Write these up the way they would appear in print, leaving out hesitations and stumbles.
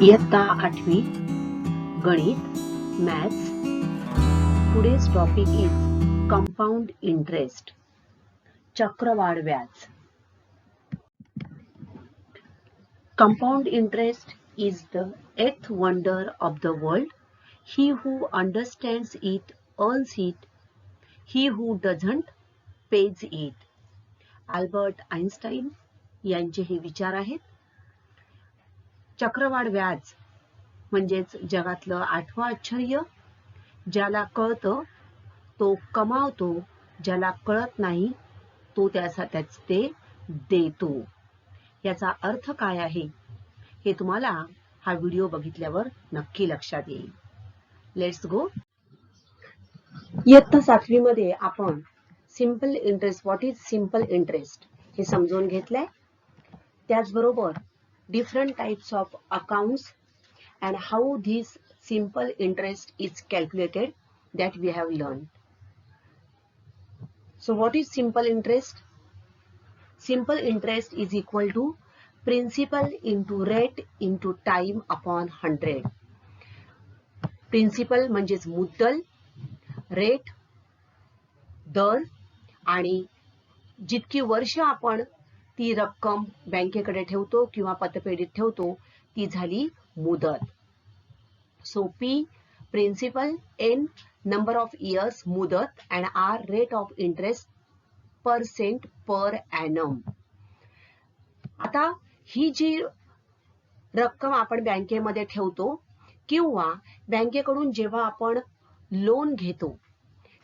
इयत्ता 8वी गणित maths. Today's topic is compound interest. चक्रवाढ व्याज. Compound interest is the eighth wonder of the world. He who understands it earns it. He who doesn't pays it. Albert Einstein यांचे हे विचार आहेत. चक्रवाढ व्याज म्हणजेच जगातलं 8वं आश्चर्य. ज्याला कळतं तो कमावतो, ज्याला कळत नाही तो त्याच ते देतो. याचा अर्थ काय आहे हे तुम्हाला हा व्हिडिओ बघितल्यावर नक्की लक्षात येईल. Let's go. इयत्ता 7वी मध्ये आपण simple interest, what is simple interest हे समजून घेतलंय. त्याचबरोबर different types of accounts and how this simple interest is calculated that we have learned. So what is simple interest? Simple interest is equal to principal into rate into time upon 100. Principal म्हणजेच मुद्दल, rate दर, आणि जितकी वर्ष आपण ती रक्कम बँकेकडे ठेवतो किंवा पतपेढीत ठेवतो ती झाली मुदत. So P principal, N number of years मुदत, and R rate of interest % per annum. आता ही जी रक्कम आपण बँकेमध्ये ठेवतो किंवा बँकेकडून जेव्हा आपण लोन घेतो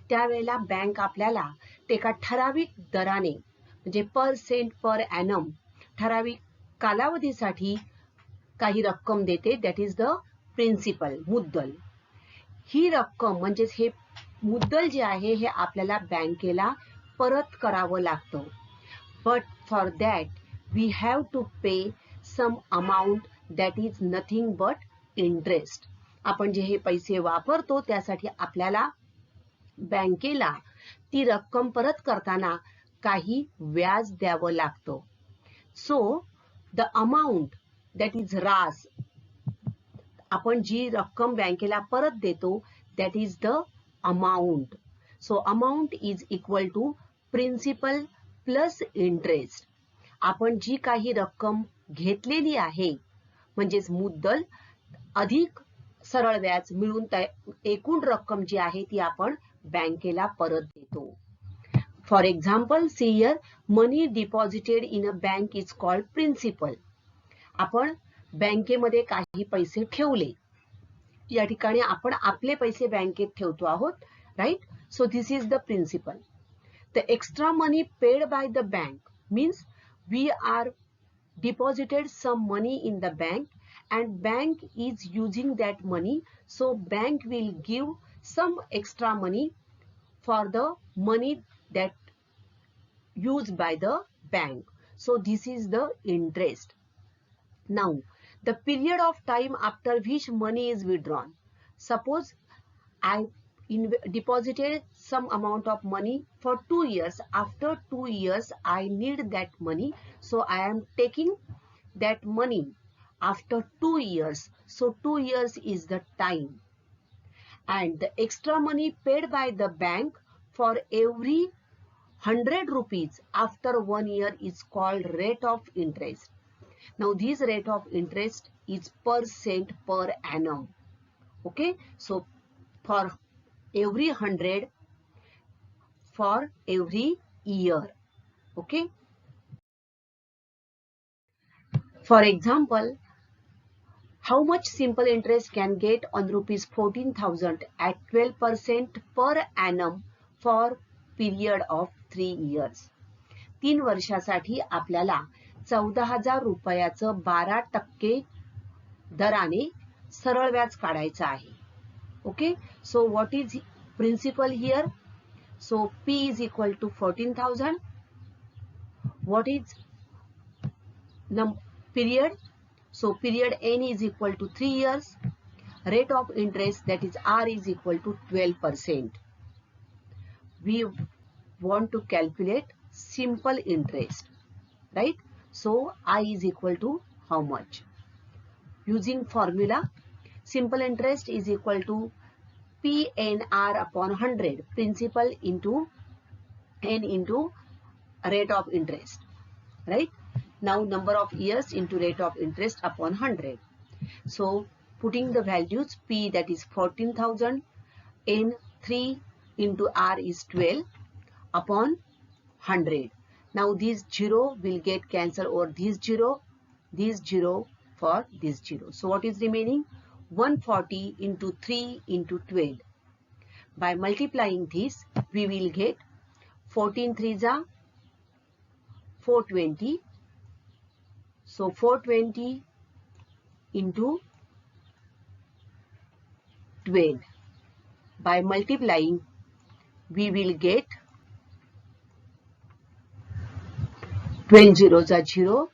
त्यावेळेला बँक आपल्याला ते एका ठराविक दराने म्हणजे % per annum ठराविक कालावधीसाठी काही रक्कम देते. दॅट इज द प्रिन्सिपल, मुद्दल. ही रक्कम म्हणजेच हे मुद्दल जे आहे हे आपल्याला बँकेला परत करावं लागतं. But for that we have to pay some amount that is nothing but interest. आपण जे हे पैसे वापरतो त्यासाठी आपल्याला बँकेला ती रक्कम परत करताना काही व्याज द्यावं लागतं. So the amount that is रास, आपण जी रक्कम बँकेला परत देतो that is the amount. So amount is equal to principal plus interest. आपण जी काही रक्कम घेतलेली आहे म्हणजेच मुद्दल अधिक सरळ व्याज मिळून एकूण रक्कम जी आहे ती आपण बँकेला परत देतो. For example, see here, money deposited in a bank is called principal. आपण बँकेमध्ये काही पैसे ठेवले, या ठिकाणी आपण आपले पैसे बँकेत ठेवतो आहोत, right. So this is the principal. The extra money paid by the bank means we are deposited some money in the bank and bank is using that money, so bank will give some extra money for the money that used by the bank. So this is the interest. Now the period of time after which money is withdrawn. Suppose I deposited some amount of money for 2 years. After 2 years I need that money, so I am taking that money after 2 years. So 2 years is the time. And the extra money paid by the bank for every 100 rupees after 1 year is called rate of interest. Now this rate of interest is % per annum. Okay, so for every 100, for every year. Okay, for example, how much simple interest can get on rupees 14,000 at 12% per annum for period of 3 years. 3 वर्षासाठी आपल्याला 14,000 रुपयाचं 12% दराने सरळ व्याज काढायचं आहे. Okay, so what is principal here? So P is equal to 14,000. What is period? So period N is equal to 3 years. Rate of interest, that is R, is equal to 12%. We want to calculate simple interest, right? So I is equal to how much? using formula simple interest is equal to PNR upon 100, principal into n into rate of interest, right? Now number of years into rate of interest upon 100. So putting the values, P that is 14,000, N 3 into R is 12 upon 100. Now this 0 will get cancelled over this 0 for this 0. So what is remaining? 140 into 3 into 12. By multiplying this, we will get 14 3s are 420. So 420 into 12. By multiplying, we will get 12 zeros are 0,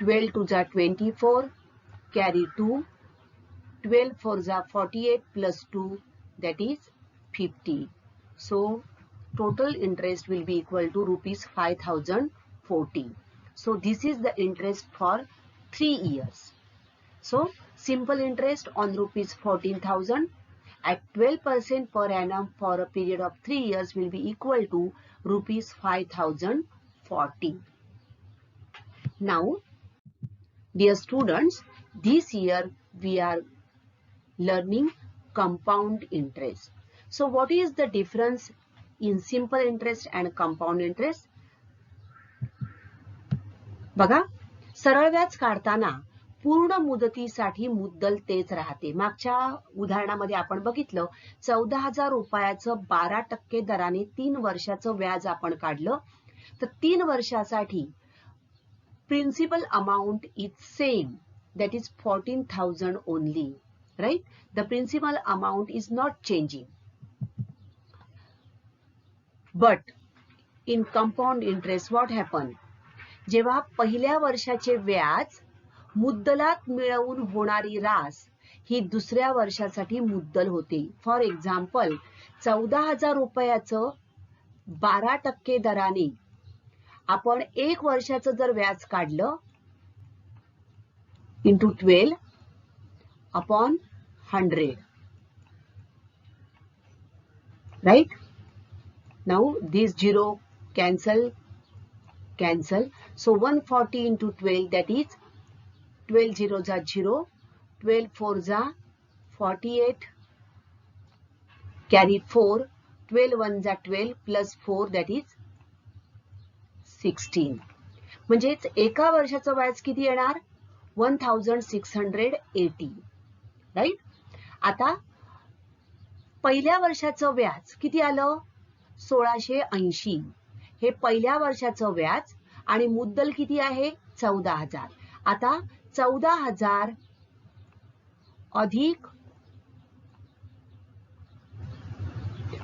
12 twos are 24, carry 2, 12 fours are 48 plus 2, that is 50. So total interest will be equal to rupees 5,040. So this is the interest for 3 years. So simple interest on rupees 14,000 at 12% per annum for a period of 3 years will be equal to rupees 5,040. Now, dear students, this year we are learning compound interest. So what is the difference in simple interest and compound interest? बघा, सरळ व्याज काढताना पूर्ण मुदतीसाठी मुद्दल तेच राहते. मागच्या उदाहरणामध्ये आपण बघितलं 14,000 रुपयाचं 12% दराने 3 वर्षाचं व्याज आपण काढलं. तर 3 वर्षासाठी principal amount is same, that is 14,000 only, right? The principal amount is not changing. But in compound interest what happened? जेव्हा पहिल्या वर्षाचे व्याज मुद्दलात मिळवून होणारी रास ही दुसऱ्या वर्षासाठी मुद्दल होते. फॉर एक्झाम्पल 14,000 रुपयाचं 12% दराने आपण 1 वर्षाचं जर व्याज काढलं into 12 upon 100, right? Now this 0 cancel. So 140 into 12, that is 12 zeros are 0, 12 fours are 48, carry 4, 12 ones are 12 plus 4, that is 16. म्हणजेच एका वर्षाचं व्याज किती येणार? 1,680, राईट? आता पहिल्या वर्षाचं व्याज किती आलं? 1,680. हे पहिल्या वर्षाचं व्याज आणि मुद्दल किती आहे? 14,000. आता 14,000 अधिक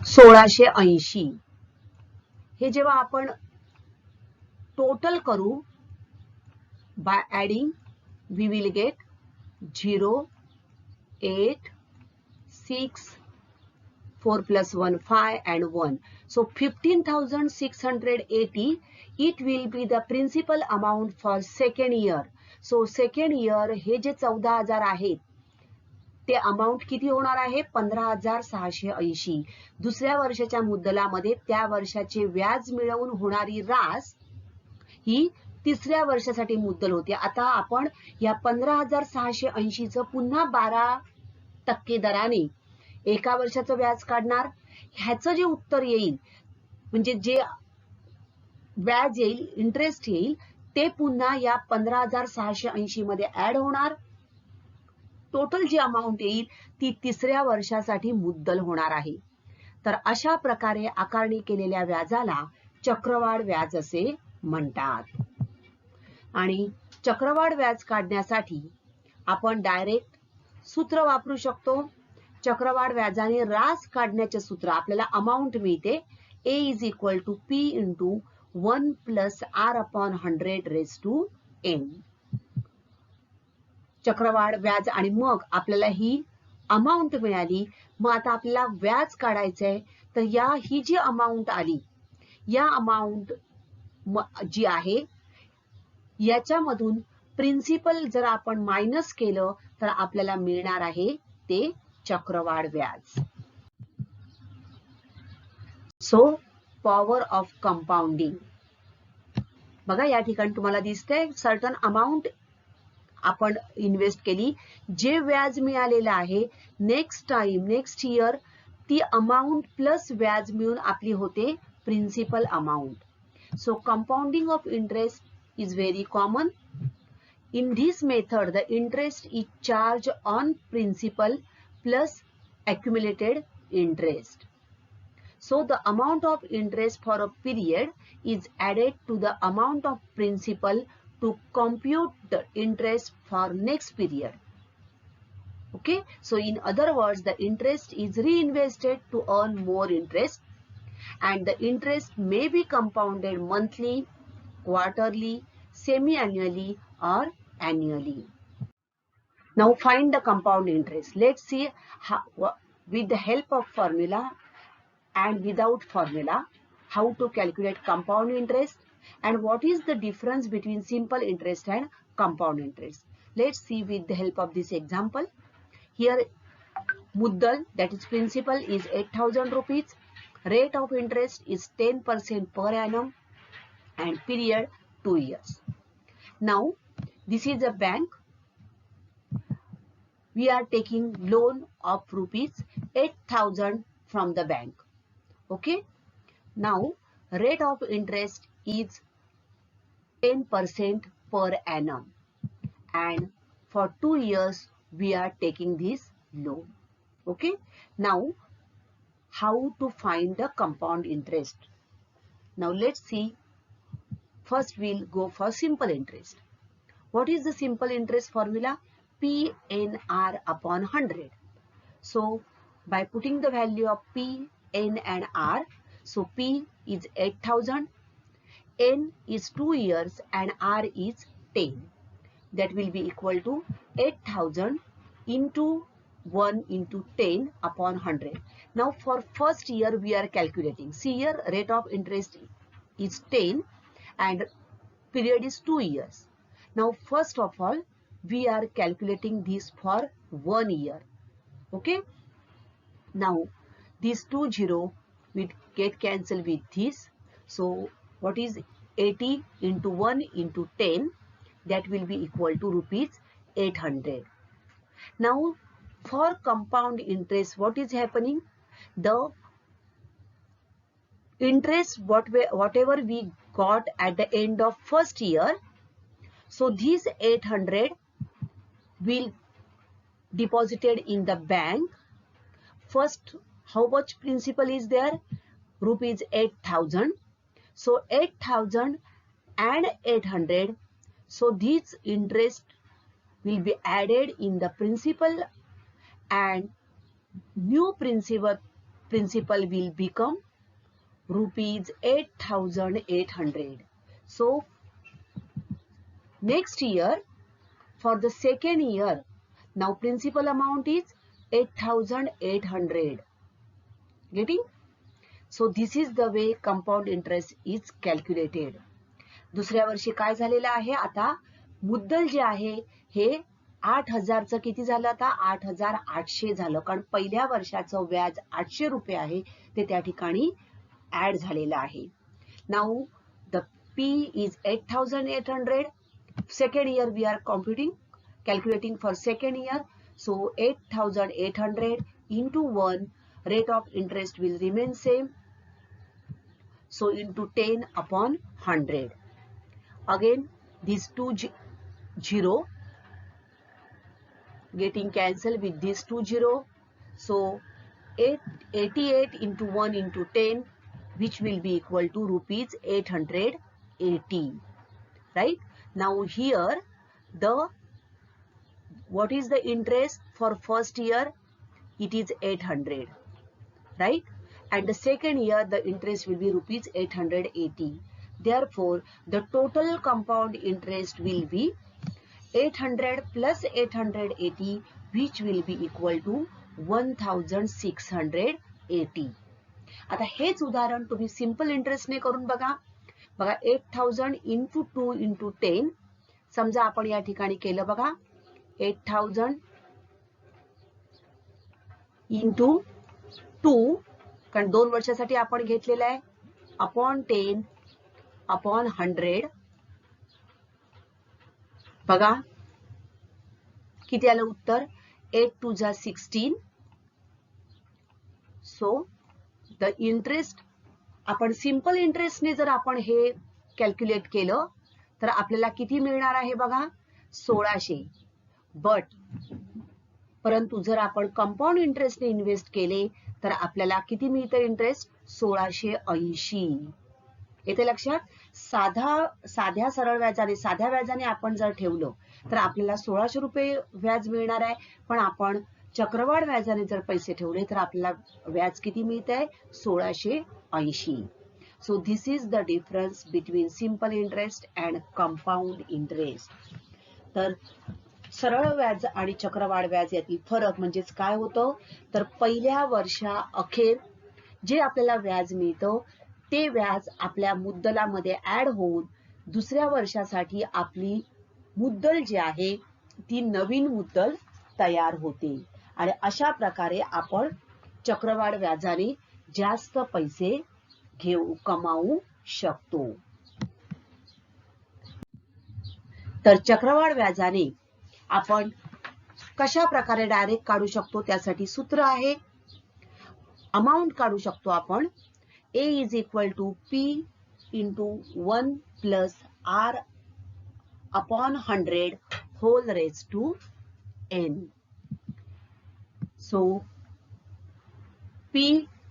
1,680 हे जेव्हा आपण टोटल करू, by adding we will get 0, 8, 6, 4 plus 1, 5 and 1. So 15,680, it will be the principal amount for second year. So second year हे जे 14,000 आहेत ते अमाउंट किती होणार आहे? 15,680. दुसऱ्या वर्षाच्या मुद्दलामध्ये त्या वर्षाचे व्याज मिळवून होणारी रास ही तिसऱ्या वर्षासाठी मुद्दल होती. आता आपण या 15,680 चं पुन्हा 12% दराने एका वर्षाचं व्याज काढणार. ह्याचं जे उत्तर येईल म्हणजे जे व्याज येईल, इंटरेस्ट येईल, ते पुन्हा या 15,680 मध्ये ऍड होणार. टोटल जी अमाउंट येईल ती तिसऱ्या वर्षासाठी मुद्दल होणार आहे. तर अशा प्रकारे आकारणी केलेल्या व्याजाला चक्रवाढ व्याज असे म्हणतात. आणि चक्रवाढ व्याज काढण्यासाठी आपण डायरेक्ट सूत्र वापरू शकतो. चक्रवाढ व्याजाने रास काढण्याचे सूत्र आपल्याला अमाउंट मिळते A is equal to P into 1 plus R upon 100 raised to N. चक्रवाढ व्याज आणि मग आपल्याला ही अमाउंट मिळाली. मग आता आपल्याला व्याज काढायचंय, तर ही जी अमाउंट आली, या अमाउंट जी आहे याच्यामधून प्रिन्सिपल जर आपण मायनस केलं तर आपल्याला मिळणार आहे ते चक्रवाढ व्याज. So power of compounding. बघा या ठिकाणी तुम्हाला दिसतंय सर्टन अमाऊंट आपण इन्व्हेस्ट केली, जे व्याज मिळालेलं आहे नेक्स्ट इयर ती अमाऊंट प्लस व्याज मिळून आपली होते principal amount. So compounding of interest is very common. In this method, the interest is charged on principal plus accumulated interest. So the amount of interest for a period is added to the amount of principal to compute the interest for next period. Okay, so in other words, the interest is reinvested to earn more interest, and the interest may be compounded monthly, quarterly, semi-annually, or annually. Now find the compound interest. Let's see how, with the help of formula and without formula, how to calculate compound interest and what is the difference between simple interest and compound interest. Let's see with the help of this example. Here muddal, that is principal, is 8,000 rupees. Rate of interest is 10% per annum and period 2 years. Now this is a bank. We are taking loan of rupees 8,000 from the bank. Okay. Now rate of interest is 10% per annum and for 2 years we are taking this loan. Okay. Now how to find the compound interest? Now let's see. First we'll go for simple interest. What is the simple interest formula? PNR upon 100. So by putting the value of P, N and R, so P is 8,000, N is 2 years and R is 10. That will be equal to 8,000 into 1 into 10 upon 100. Now for first year we are calculating. See here, rate of interest is 10 and period is 2 years. Now first of all we are calculating this for 1 year. Okay. Now these 20 will get cancelled with this. So what is 80 into 1 into 10? That will be equal to rupees 800. Now for compound interest, what is happening? The interest whatever we got at the end of first year, so these 800 will deposited in the bank. First, how much principal is there? Rupees 8,000. So 8,000 and 800. So this interest will be added in the principal and new principal will become rupees 8,800. So next year, for the second year, now principal amount is 8,800. Getting? So this is the way compound interest is calculated. दुसऱ्या वर्षी काय झालेलं आहे? आता मुद्दल जे आहे हे 8,000चं किती झालं? आता 8,800 झालं, कारण पहिल्या वर्षाचं व्याज 800 रुपये आहे ते त्या ठिकाणी ऍड झालेलं आहे. Now the P is 8,800. Second year we are calculating for second year. So 8,800 into 1, rate of interest will remain same. So into 10 upon 100. Again these 2 0 getting cancelled with this 2 0. So 88 into 1 into 10, which will be equal to rupees 880. Right? Now here what is the interest for first year? It is 800, right? And the second year the interest will be rupees 880. Therefore the total compound interest will be 800 plus 880, which will be equal to 1,680. आता हेच उदाहरण तुम्ही simple इंटरेस्टने करून बघा. 8,000 into 2 into 10. समजा आपण या ठिकाणी केलं बघा 8,000 इंटू 2, कारण 2 वर्षासाठी आपण घेतलेलं आहे, अपॉन 10 अपॉन 100. बघा किती आलं उत्तर, 8 2 जा 16. सो द इंटरेस्ट, आपण सिंपल इंटरेस्टने जर आपण हे कॅल्क्युलेट केलं तर आपल्याला किती मिळणार आहे बघा, 1600. परंतु जर आपण कंपाऊंड इंटरेस्टने इन्व्हेस्ट केले तर आपल्याला किती मिळतं इंटरेस्ट, 1680. येते लक्षात. साध्या सरळ व्याजाने, साध्या व्याजाने आपण जर ठेवलं तर आपल्याला 1600 रुपये व्याज मिळणार आहे, पण आपण चक्रवाढ व्याजाने जर पैसे ठेवले तर आपल्याला व्याज किती मिळत आहे, 1680. So this is the difference between simple interest and compound interest. तर सरळ व्याज आणि चक्रवाढ व्याज यातील फरक म्हणजेच काय होतं, तर पहिल्या वर्षा अखेर जे आपल्याला व्याज मिळतं ते व्याज आपल्या मुद्दलामध्ये ऍड होऊन दुसऱ्या वर्षासाठी आपली मुद्दल जी आहे ती नवीन मुद्दल तयार होते आणि अशा प्रकारे आपण चक्रवाढ व्याजाने जास्त पैसे कमावू शकतो. तर चक्रवाढ व्याजाने आपण कशा प्रकारे डायरेक्ट काढू शकतो, त्यासाठी सूत्र आहे. अमाउंट काढू शकतो आपण, A is equal to P into 1 plus R upon 100 whole raised to N. So P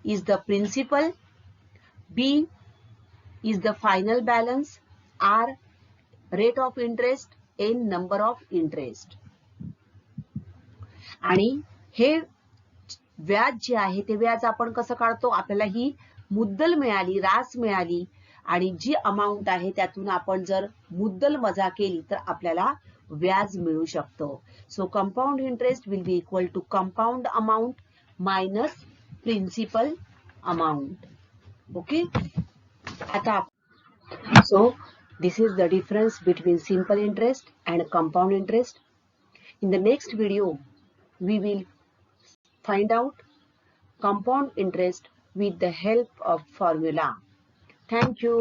is the principal, B is the final balance, R rate of interest, N number of interest. आणि हे व्याज जे आहे ते व्याज आपण कसं काढतो, आपल्याला ही मुद्दल मिळाली, रास मिळाली आणि जी अमाउंट आहे त्यातून आपण जर मुद्दल वजा केली तर आपल्याला व्याज मिळू शकतं. So compound interest will be equal to compound amount minus principal amount. Okay. आता so this is the difference between simple interest and compound interest. In the next video we will find out compound interest with the help of formula. Thank you.